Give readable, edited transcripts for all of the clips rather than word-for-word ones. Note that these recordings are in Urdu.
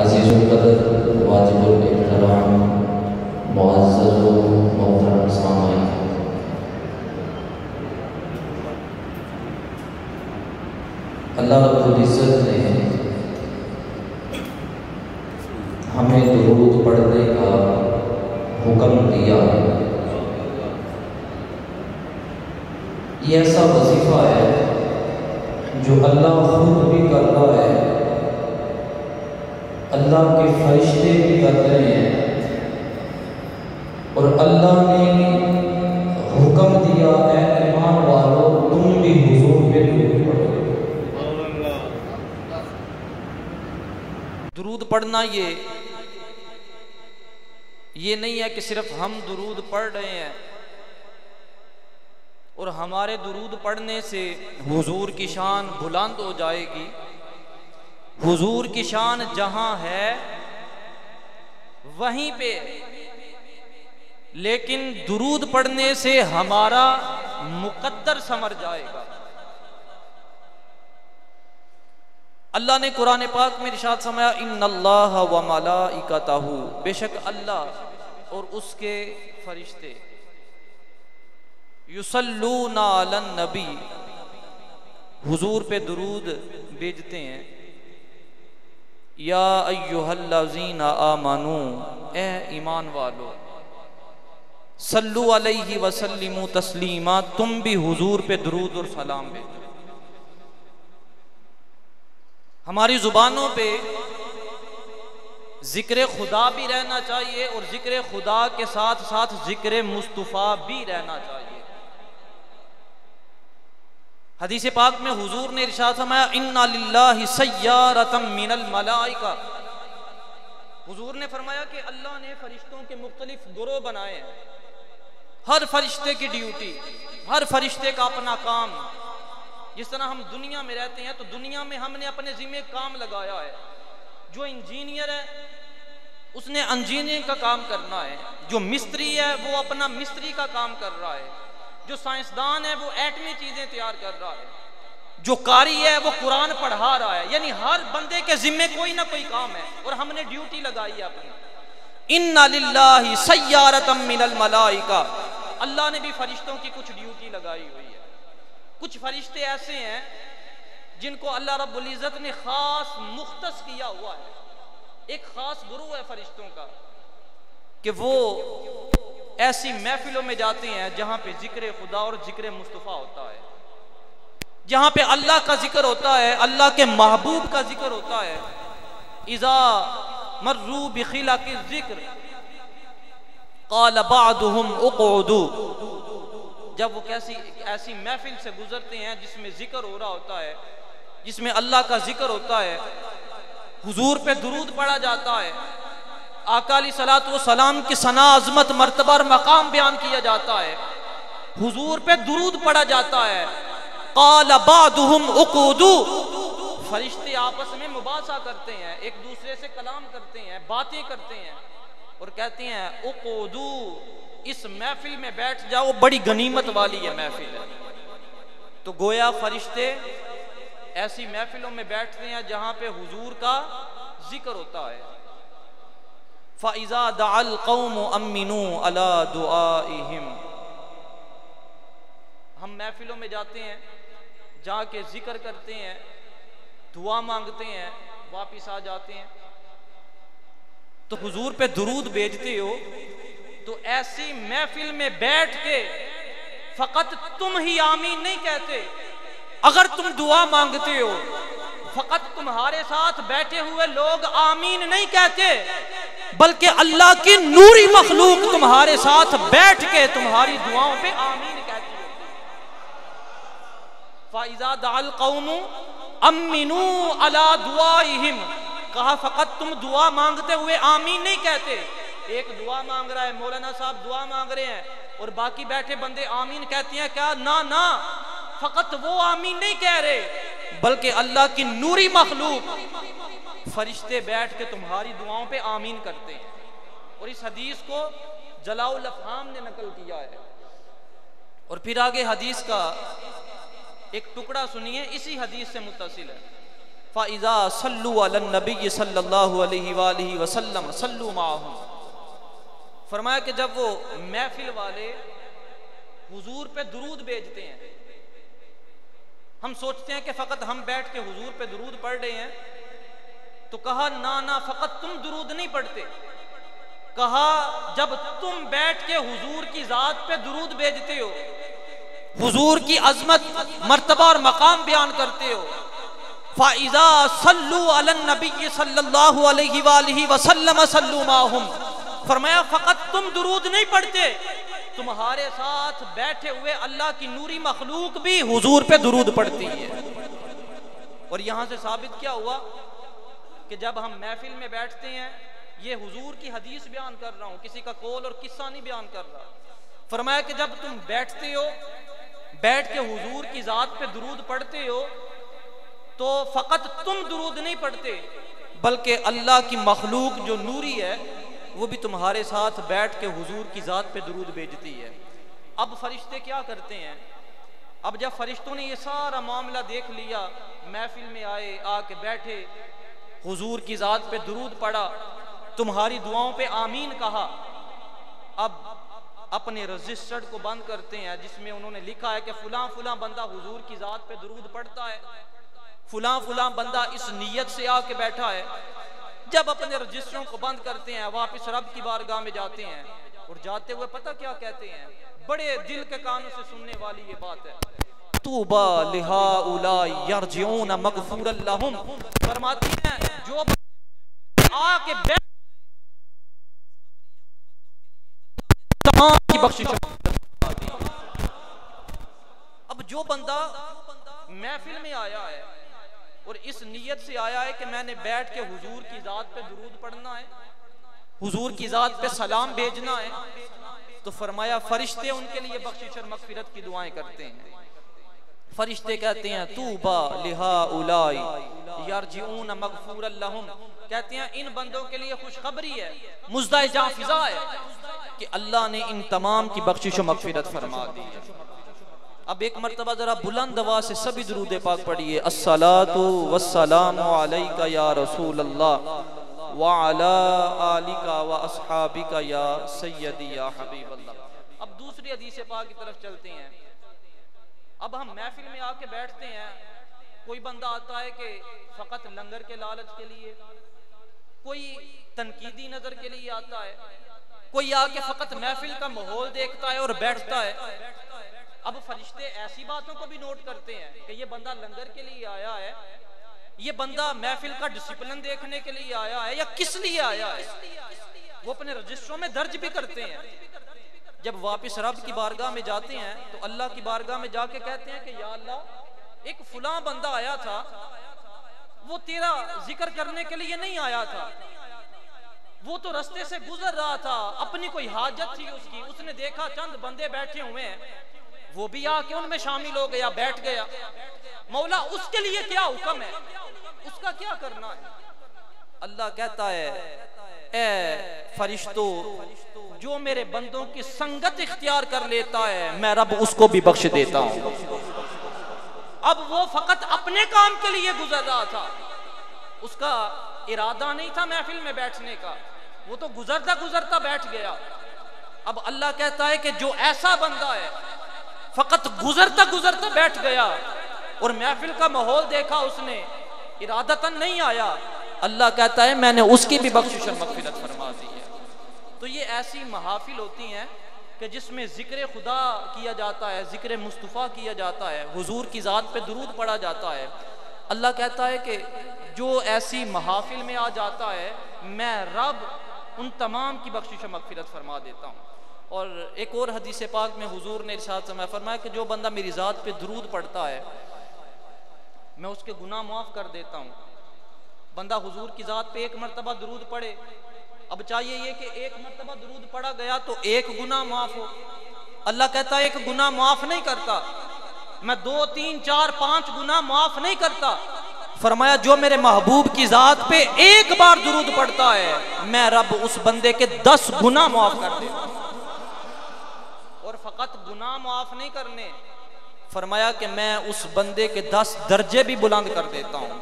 عزیز القدر واجب الاحترام معزز و محترم سامعین، اللہ رب العزت نے ہمیں درود پڑھنے کا حکم دیا ہے۔ یہ ایسا وظیفہ ہے جو اللہ خود بھی کر رہا ہے، اللہ کے فرشتے بھی کر رہے ہیں، اور اللہ نے حکم دیا ہے ایمان والو تم بھی حضور پہ درود پڑھو۔ درود پڑھنا یہ نہیں ہے کہ صرف ہم درود پڑھ رہے ہیں اور ہمارے درود پڑھنے سے حضور کی شان بلند ہو جائے گی۔ حضور کی شان جہاں ہے وہیں پہ، لیکن درود پڑھنے سے ہمارا مقدر سنور جائے گا۔ اللہ نے قرآن پاک میں ارشاد فرمایا ان اللہ و ملائکتہ، بے شک اللہ اور اس کے فرشتے یصلون علی النبی، حضور پہ درود بھیجتے ہیں۔ یا ایھا الذین آمنوا، اے ایمان والو، صلو علیہ وسلموا تسلیما، تم بھی حضور پہ درود اور سلام بھیجو۔ ہماری زبانوں پہ ذکر خدا بھی رہنا چاہیے اور ذکر خدا کے ساتھ ساتھ ذکر مصطفیٰ بھی رہنا چاہیے۔ حدیث پاک میں حضور نے ارشاد فرمایا ان للہ سیارۃ من الملائکہ، حضور نے فرمایا کہ اللہ نے فرشتوں کے مختلف گروہ بنائے ہیں، ہر فرشتے کی ڈیوٹی، ہر فرشتے کا اپنا کام۔ جس طرح ہم دنیا میں رہتے ہیں تو دنیا میں ہم نے اپنے ذمہ کام لگایا ہے۔ جو انجینئر ہے اس نے انجینئرنگ کا کام کرنا ہے، جو مستری ہے وہ اپنا مستری کا کام کر رہا ہے، جو سائنسدان ہے وہ ایٹمی چیزیں تیار کر رہا ہے، جو قاری ہے وہ قرآن پڑھا رہا ہے۔ یعنی ہر بندے کے ذمہ کوئی نہ کوئی کام ہے اور ہم نے ڈیوٹی لگائی ہے اپنی۔ ان للہ سیارۃ من الملائکہ، اللہ نے بھی فرشتوں کی کچھ ڈیوٹی لگائی ہوئی ہے۔ کچھ فرشتے ایسے ہیں جن کو اللہ رب العزت نے خاص مختص کیا ہوا ہے، ایک خاص گروہ ہے فرشتوں کا کہ وہ ایسی محفلوں میں جاتے ہیں جہاں پہ ذکر خدا اور ذکر مصطفیٰ ہوتا ہے، جہاں پہ اللہ کا ذکر ہوتا ہے، اللہ کے محبوب کا ذکر ہوتا ہے۔ اذا مروا بخلق الذکر قال بعضهم اقعدوا، جب وہ ایسی محفل سے گزرتے ہیں جس میں ذکر ہو رہا ہوتا ہے، جس میں اللہ کا ذکر ہوتا ہے، حضور پہ درود پڑھا جاتا ہے، آقا علیہ الصلوۃ والسلام کی ثنا، عظمت، مرتبہ اور مقام بیان کیا جاتا ہے، حضور پہ درود پڑھا جاتا ہے۔ قال بعضهم اقعدوا، فرشتے آپس میں مباحثہ کرتے ہیں، ایک دوسرے سے کلام کرتے ہیں، باتیں کرتے ہیں اور کہتے ہیں اقعدوا، اس محفل میں بیٹھ جاؤ، بڑی غنیمت والی یہ محفل ہے۔ تو گویا فرشتے ایسی محفلوں میں بیٹھتے ہیں جہاں پہ حضور کا ذکر ہوتا ہے۔ فَإِذَا دَعَا الْقَوْمُ أَمِّنُوا عَلَى دُعَائِهِمْ، ہم محفلوں میں جاتے ہیں، جا کے ذکر کرتے ہیں، دعا مانگتے ہیں، واپس آ جاتے ہیں۔ تو حضور پہ درود بھیجتے ہو تو ایسی محفل میں بیٹھ کے فقط تم ہی آمین نہیں کہتے، اگر تم دعا مانگتے ہو فقط تمہارے ساتھ بیٹھے ہوئے لوگ آمین نہیں کہتے، بلکہ اللہ کی نوری مخلوق تمہارے ساتھ بیٹھ کے تمہاری دعاؤں پہ آمین کہتی ہے۔ فَإِذَا دَعَا الْقَوْمُ أَمِّنُوا عَلَى دُعَائِهِمْ، کہا فقط تم دعا مانگتے ہوئے آمین نہیں کہتے۔ ایک دعا مانگ رہا ہے، مولانا صاحب دعا مانگ رہے ہیں اور باقی بیٹھے بندے آمین کہتے ہیں، کیا نہ فقط وہ آمین نہیں کہہ رہے بلکہ اللہ کی نوری مخلوق فرشتے بیٹھ کے تمہاری دعاؤں پہ آمین کرتے ہیں۔ اور اس حدیث کو جلاء الافہام نے نقل کیا ہے۔ اور پھر آگے حدیث کا ایک ٹکڑا سنیے، اسی حدیث سے متصل ہے۔ فَإِذَا صَلُّوا عَلَى النَّبِيِّ صلی اللہ علیہ وآلہ وسلم صلوا معهم، فرمایا کہ جب وہ محفل والے حضور پہ درود بھیجتے ہیں، ہم سوچتے ہیں کہ فقط ہم بیٹھ کے حضور پہ درود پڑھ رہے ہیں، تو کہا نا فقط تم درود نہیں پڑھتے، کہا جب تم بیٹھ کے حضور کی ذات پہ درود بھیجتے ہو، حضور کی عظمت مرتبہ اور مقام بیان کرتے ہو، فَإِذَا صَلُّوا عَلَى النَّبِيِّ صلی اللہ علیہ وآلہ وسلم صلوا معهم، فرمایا فقط تم درود نہیں پڑھتے، تمہارے ساتھ بیٹھے ہوئے اللہ کی نوری مخلوق بھی حضور پہ درود پڑھتی ہے۔ اور یہاں سے ثابت کیا ہوا کہ جب ہم محفل میں بیٹھتے ہیں، یہ حضور کی حدیث بیان کر رہا ہوں، کسی کا قول اور قصہ نہیں بیان کر رہا، فرمایا کہ جب تم بیٹھتے ہو، بیٹھ کے حضور کی ذات پہ درود پڑھتے ہو، تو فقط تم درود نہیں پڑھتے بلکہ اللہ کی مخلوق جو نوری ہے وہ بھی تمہارے ساتھ بیٹھ کے حضور کی ذات پہ درود بھیجتی ہے۔ اب فرشتے کیا کرتے ہیں؟ اب جب فرشتوں نے یہ سارا معاملہ دیکھ لیا، محفل میں آئے، آ کے بیٹھے، حضور کی ذات پہ درود پڑھا، تمہاری دعاؤں پہ آمین کہا، اب اپنے رجسٹر کو بند کرتے ہیں جس میں انہوں نے لکھا ہے کہ فلاں فلاں بندہ حضور کی ذات پہ درود پڑھتا ہے، فلاں فلاں بندہ اس نیت سے آ کے بیٹھا ہے۔ جب اپنے رجسٹروں کو بند کرتے ہیں، واپس رب کی بارگاہ میں جاتے ہیں، اور جاتے ہوئے پتہ کیا کہتے ہیں؟ بڑے دل کے کانوں سے سننے والی یہ بات ہے، طوبی لہؤلاء یرجعون مغفورا لہم، فرماتی ہیں جو آ کے بیٹھ تمام کی بخشش۔ اب جو بندہ محفل میں آیا ہے اور اس نیت سے آیا ہے کہ میں نے بیٹھ کے حضور کی ذات پہ درود پڑھنا ہے، حضور کی ذات پہ سلام بھیجنا ہے، تو فرمایا فرشتے ان کے لیے بخشش اور مغفرت کی دعائیں کرتے ہیں۔ فرشتے کہتے ہیں طوبی لہؤلاء یرجعون مغفورا لہم، کہتے ہیں ان بندوں کے لیے خوشخبری ہے، مزدہ جاں فضا ہے کہ اللہ نے ان تمام کی بخشش و مغفرت فرما دی ہے۔ اب ایک مرتبہ ذرا بلند آواز سے سبھی درود پاک پڑھیے، الصلاۃ والسلام علیک یا رسول اللہ وعلی آلک واصحابک یا سیدی یا حبیب اللہ۔ اب دوسری حدیث پاک کی طرف چلتے ہیں۔ اب ہم محفل میں آ کے بیٹھتے ہیں، کوئی بندہ آتا ہے کہ فقط لنگر کے لالچ کے لیے، کوئی تنقیدی نظر کے لیے آتا ہے، کوئی آ کے فقط محفل کا ماحول دیکھتا ہے اور بیٹھتا ہے۔ اب فرشتے ایسی باتوں کو بھی نوٹ کرتے ہیں کہ یہ بندہ لنگر کے لیے آیا ہے، یہ بندہ محفل کا ڈسپلن دیکھنے کے لیے آیا ہے یا کس لیے آیا ہے، وہ اپنے رجسٹروں میں درج بھی کرتے ہیں۔ جب واپس رب کی بارگاہ میں جاتے ہیں تو اللہ کی بارگاہ میں جا کے کہتے ہیں کہ یا اللہ ایک فلاں بندہ آیا تھا، وہ تیرا ذکر کرنے کے لیے نہیں آیا تھا، وہ تو رستے سے گزر رہا تھا، اپنی کوئی حاجت تھی اس کی، اس نے دیکھا چند بندے بیٹھے ہوئے ہیں، وہ بھی آ کے ان میں شامل ہو گیا، بیٹھ گیا، مولا اس کے لیے کیا حکم ہے، اس کا کیا کرنا ہے؟ اللہ کہتا ہے اے فرشتوں، جو میرے بندوں کی سنگت اختیار کر لیتا ہے میں رب اس کو بھی بخش دیتا ہوں۔ اب وہ فقط اپنے کام کے لیے گزر رہا تھا، اس کا ارادہ نہیں تھا محفل میں بیٹھنے کا، وہ تو گزرتا گزرتا بیٹھ گیا۔ اب اللہ کہتا ہے کہ جو ایسا بندہ ہے فقط گزرتا گزرتا بیٹھ گیا اور محفل کا ماحول دیکھا اس نے، ارادتاً نہیں آیا، اللہ کہتا ہے میں نے اس کی بھی بخشش اور مغفرت فرما دی ہے۔ تو یہ ایسی محافل ہوتی ہیں کہ جس میں ذکر خدا کیا جاتا ہے، ذکر مصطفیٰ کیا جاتا ہے، حضور کی ذات پہ درود پڑھا جاتا ہے۔ اللہ کہتا ہے کہ جو ایسی محافل میں آ جاتا ہے میں رب ان تمام کی بخشش و مغفرت فرما دیتا ہوں۔ اور ایک اور حدیث پاک میں حضور نے ارشاد فرمایا کہ جو بندہ میری ذات پہ درود پڑھتا ہے میں اس کے گناہ معاف کر دیتا ہوں۔ بندہ حضور کی ذات پہ ایک مرتبہ درود پڑھے، اب چاہیے یہ کہ ایک مرتبہ درود پڑھا گیا تو ایک گناہ معاف ہو، اللہ کہتا ہے ایک گناہ معاف نہیں کرتا، میں 2 3 4 5 گناہ معاف نہیں کرتا، فرمایا جو میرے محبوب کی ذات پہ ایک بار درود پڑھتا ہے میں رب اس بندے کے 10 گناہ معاف کر دیتا ہوں۔ اور فقط گناہ معاف نہیں کرنے، فرمایا کہ میں اس بندے کے 10 درجے بھی بلند کر دیتا ہوں۔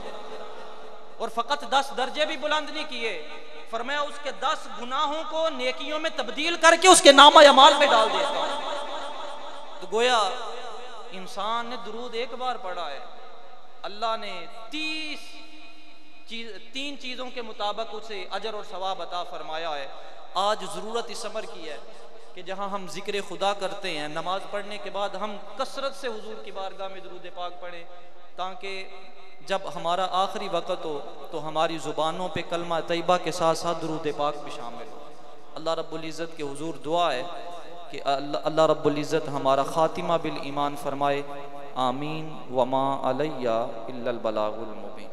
اور فقط 10 درجے بھی بلند نہیں کیے، فرمایا اس کے 10 گناہوں کو نیکیوں میں تبدیل کر کے اس کے نامہ اعمال میں ڈال دیتا ہوں۔ تو گویا انسان نے درود ایک بار پڑھا ہے، اللہ نے 3 چیزوں کے مطابق اسے اجر اور ثواب عطا فرمایا ہے۔ آج ضرورت اس امر کی ہے کہ جہاں ہم ذکر خدا کرتے ہیں، نماز پڑھنے کے بعد ہم کثرت سے حضور کی بارگاہ میں درود پاک پڑھیں، تاکہ جب ہمارا آخری وقت ہو تو ہماری زبانوں پہ کلمہ طیبہ کے ساتھ ساتھ درود پاک بھی شامل ہو۔ اللہ رب العزت کے حضور دعا ہے کہ اللہ رب العزت ہمارا خاتمہ بالایمان فرمائے، آمین۔ وما علیہ الا البلاغ المبین۔